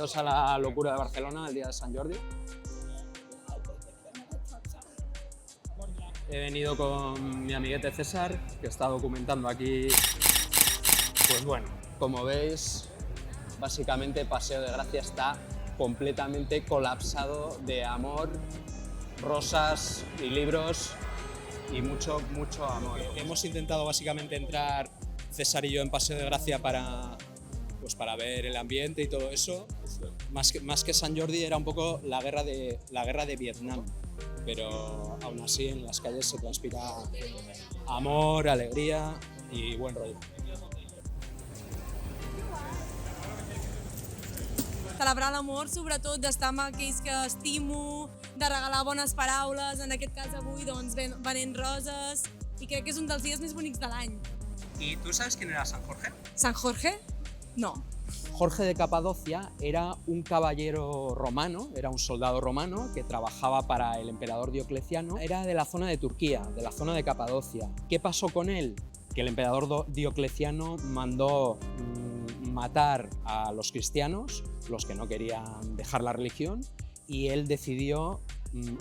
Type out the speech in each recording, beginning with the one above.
Bienvenidos a la locura de Barcelona, el día de Sant Jordi. He venido con mi amiguete César, que está documentando aquí. Pues bueno, como veis, básicamente Paseo de Gracia está completamente colapsado de amor, rosas y libros y mucho, mucho amor. Hemos intentado básicamente entrar César y yo en Paseo de Gracia para ver el ambiente y todo eso. Más que Sant Jordi era un poco la guerra de Vietnam, pero aún así en las calles se transpira amor, alegría y buen rollo. Celebrar l'amor, sobretot d'estar amb aquells que estimo, de regalar bones paraules, en aquest cas avui doncs venent roses, i crec que és un dels dies més bonics de l'any. ¿Y tú sabes quién era San Jorge? Sant Jorge? No. Jorge de Capadocia era un caballero romano, era un soldado romano que trabajaba para el emperador Diocleciano. Era de la zona de Turquía, de la zona de Capadocia. ¿Qué pasó con él? Que el emperador Diocleciano mandó matar a los cristianos, los que no querían dejar la religión, y él decidió,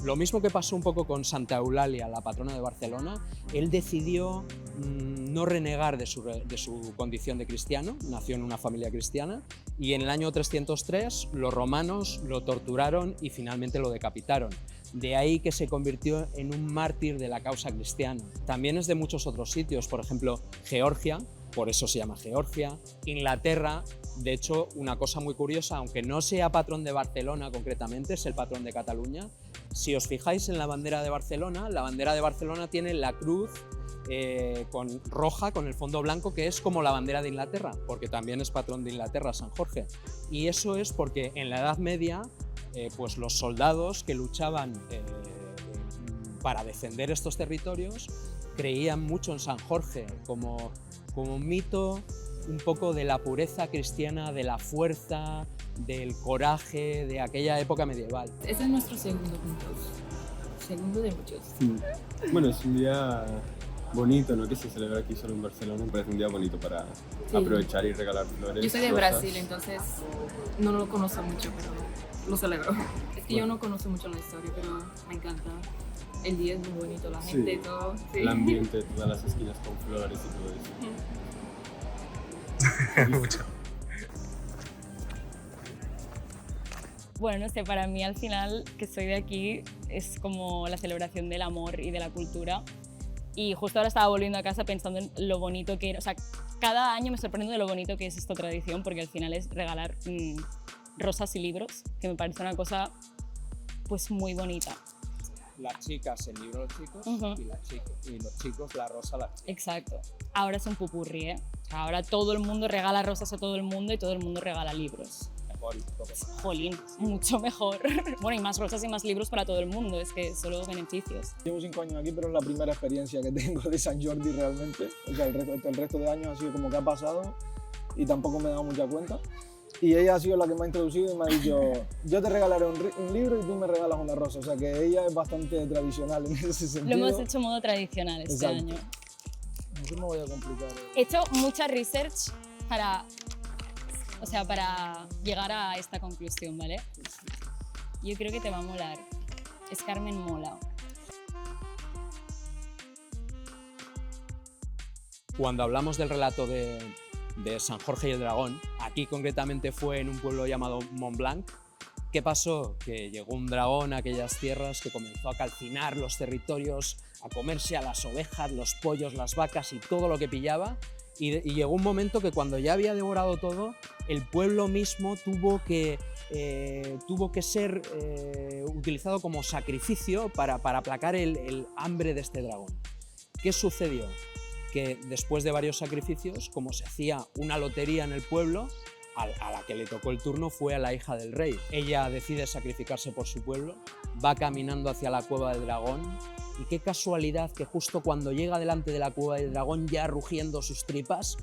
lo mismo que pasó un poco con Santa Eulalia, la patrona de Barcelona, él decidió no renegar de su condición de cristiano, nació en una familia cristiana, y en el año 303 los romanos lo torturaron y finalmente lo decapitaron. De ahí que se convirtió en un mártir de la causa cristiana. También es de muchos otros sitios, por ejemplo, Georgia, por eso se llama Georgia, Inglaterra. De hecho, una cosa muy curiosa, aunque no sea patrón de Barcelona concretamente, es el patrón de Cataluña. Si os fijáis en la bandera de Barcelona tiene la cruz roja con el fondo blanco, que es como la bandera de Inglaterra, porque también es patrón de Inglaterra, San Jorge. Y eso es porque en la Edad Media, pues los soldados que luchaban para defender estos territorios creían mucho en San Jorge como un mito un poco de la pureza cristiana, de la fuerza, del coraje de aquella época medieval. Ese es nuestro segundo juntos, segundo de muchos. Bueno, es un día bonito, ¿no? Que se celebra aquí solo en Barcelona. Me parece un día bonito para aprovechar y regalar flores. Yo soy de rosas. Brasil, entonces no lo conozco mucho, pero lo celebro. Es que yo no conozco mucho la historia, pero me encanta. El día es muy bonito, la gente, todo. Sí. El ambiente, todas las esquinas con flores y todo eso. Mucho. Bueno, no sé, para mí al final, que soy de aquí, es como la celebración del amor y de la cultura. Y justo ahora estaba volviendo a casa pensando en lo bonito que era. O sea, cada año me sorprendo de lo bonito que es esta tradición, porque al final es regalar rosas y libros, que me parece una cosa pues muy bonita. Las chicas el libro a los chicos y los chicos la rosa a las chicas. Exacto. Ahora es un pupurrí, ¿eh? Ahora todo el mundo regala rosas a todo el mundo y todo el mundo regala libros. Mejor. Jolín, mucho mejor. Bueno, y más rosas y más libros para todo el mundo, es que solo beneficios. Llevo 5 años aquí, pero es la primera experiencia que tengo de Sant Jordi realmente. O sea, el resto de años ha sido como que ha pasado y tampoco me he dado mucha cuenta. Y ella ha sido la que me ha introducido y me ha dicho, yo te regalaré un libro y tú me regalas una rosa. O sea, que ella es bastante tradicional en ese sentido. Lo hemos hecho modo tradicional este año. No me voy a complicar. He hecho mucha research para llegar a esta conclusión, ¿vale? Yo creo que te va a molar. Es Carmen Mola. Cuando hablamos del relato de San Jorge y el dragón, aquí concretamente fue en un pueblo llamado Montblanc. ¿Qué pasó? Que llegó un dragón a aquellas tierras que comenzó a calcinar los territorios, a comerse a las ovejas, los pollos, las vacas y todo lo que pillaba. Y llegó un momento que cuando ya había devorado todo, el pueblo mismo tuvo que ser utilizado como sacrificio para aplacar el hambre de este dragón. ¿Qué sucedió? Que después de varios sacrificios, como se hacía una lotería en el pueblo, a la que le tocó el turno fue a la hija del rey. Ella decide sacrificarse por su pueblo, va caminando hacia la cueva del dragón y qué casualidad que justo cuando llega delante de la cueva del dragón, ya rugiendo sus tripas,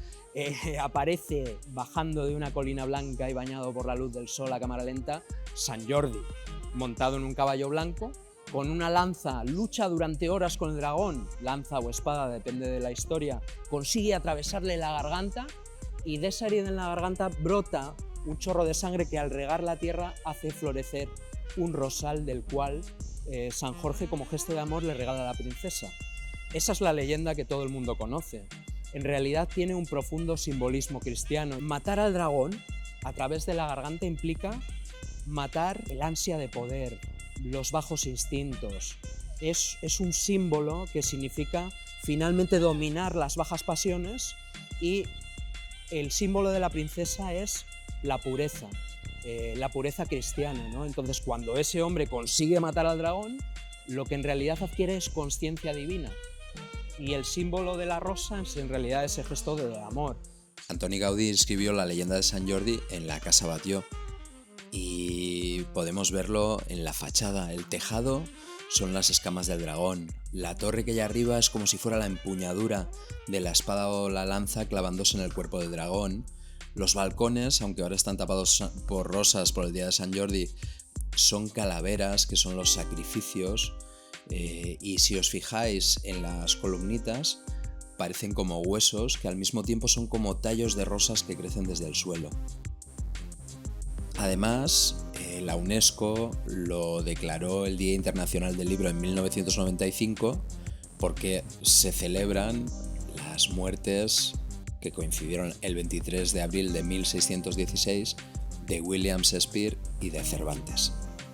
aparece bajando de una colina blanca y bañado por la luz del sol a cámara lenta, Sant Jordi, montado en un caballo blanco, con una lanza, lucha durante horas con el dragón, lanza o espada, depende de la historia, consigue atravesarle la garganta y de esa herida en la garganta brota un chorro de sangre que al regar la tierra hace florecer un rosal del cual San Jorge, como gesto de amor, le regala a la princesa. Esa es la leyenda que todo el mundo conoce. En realidad tiene un profundo simbolismo cristiano. Matar al dragón a través de la garganta implica matar el ansia de poder, los bajos instintos. Es un símbolo que significa finalmente dominar las bajas pasiones, y el símbolo de la princesa es la pureza cristiana, ¿no? Entonces, cuando ese hombre consigue matar al dragón, lo que en realidad adquiere es consciencia divina. Y el símbolo de la rosa es en realidad ese gesto de amor. Antoni Gaudí escribió la leyenda de Sant Jordi en la Casa Batlló y podemos verlo en la fachada. El tejado son las escamas del dragón. La torre que hay arriba es como si fuera la empuñadura de la espada o la lanza clavándose en el cuerpo del dragón. Los balcones, aunque ahora están tapados por rosas por el día de Sant Jordi, son calaveras, que son los sacrificios. Y si os fijáis en las columnitas, parecen como huesos que al mismo tiempo son como tallos de rosas que crecen desde el suelo. Además, la UNESCO lo declaró el Día Internacional del Libro en 1995 porque se celebran las muertes que coincidieron el 23 de abril de 1616 de William Shakespeare y de Cervantes.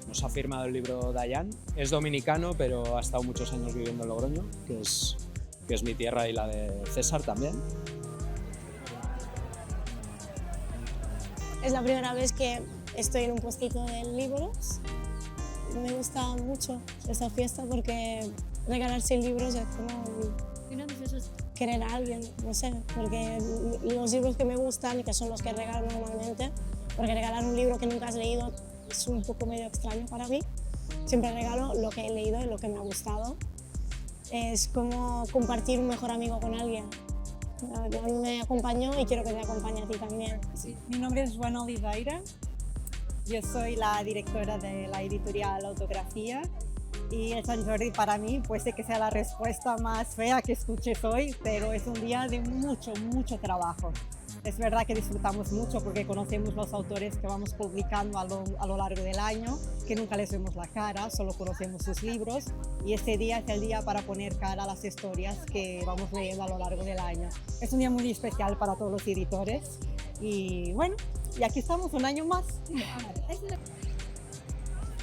Nos ha firmado el libro Dayan. Es dominicano, pero ha estado muchos años viviendo en Logroño, que es mi tierra y la de César también. Es la primera vez que estoy en un puestito de libros. Me gusta mucho esta fiesta porque regalarse libros es como querer a alguien, no sé, porque los libros que me gustan y que son los que regalo normalmente, porque regalar un libro que nunca has leído es un poco medio extraño para mí. Siempre regalo lo que he leído y lo que me ha gustado. Es como compartir un mejor amigo con alguien. A mí me acompañó y quiero que me acompañe a ti también. Sí. Mi nombre es Joana Oliveira. Yo soy la directora de la editorial Autografía. Y el Sant Jordi para mí puede que sea la respuesta más fea que escuches hoy, pero es un día de mucho trabajo. Es verdad que disfrutamos mucho porque conocemos los autores que vamos publicando a lo largo del año, que nunca les vemos la cara, solo conocemos sus libros, y este día es el día para poner cara a las historias que vamos leyendo a lo largo del año. Es un día muy especial para todos los editores y bueno, y aquí estamos un año más.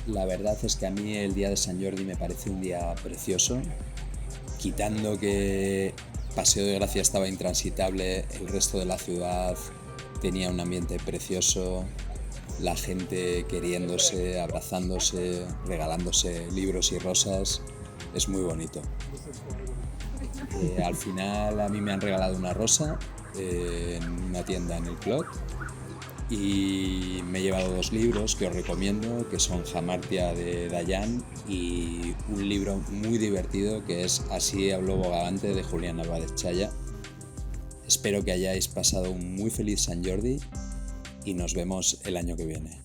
La verdad es que a mí el día de Sant Jordi me parece un día precioso, quitando que Paseo de Gracia estaba intransitable, el resto de la ciudad tenía un ambiente precioso, la gente queriéndose, abrazándose, regalándose libros y rosas, es muy bonito. Al final a mí me han regalado una rosa en una tienda en el Clot y me he llevado 2 libros que os recomiendo, que son Jamartia de Dayan y un libro muy divertido que es Así habló Bogavante de Julián Álvarez Chaya. Espero que hayáis pasado un muy feliz Sant Jordi y nos vemos el año que viene.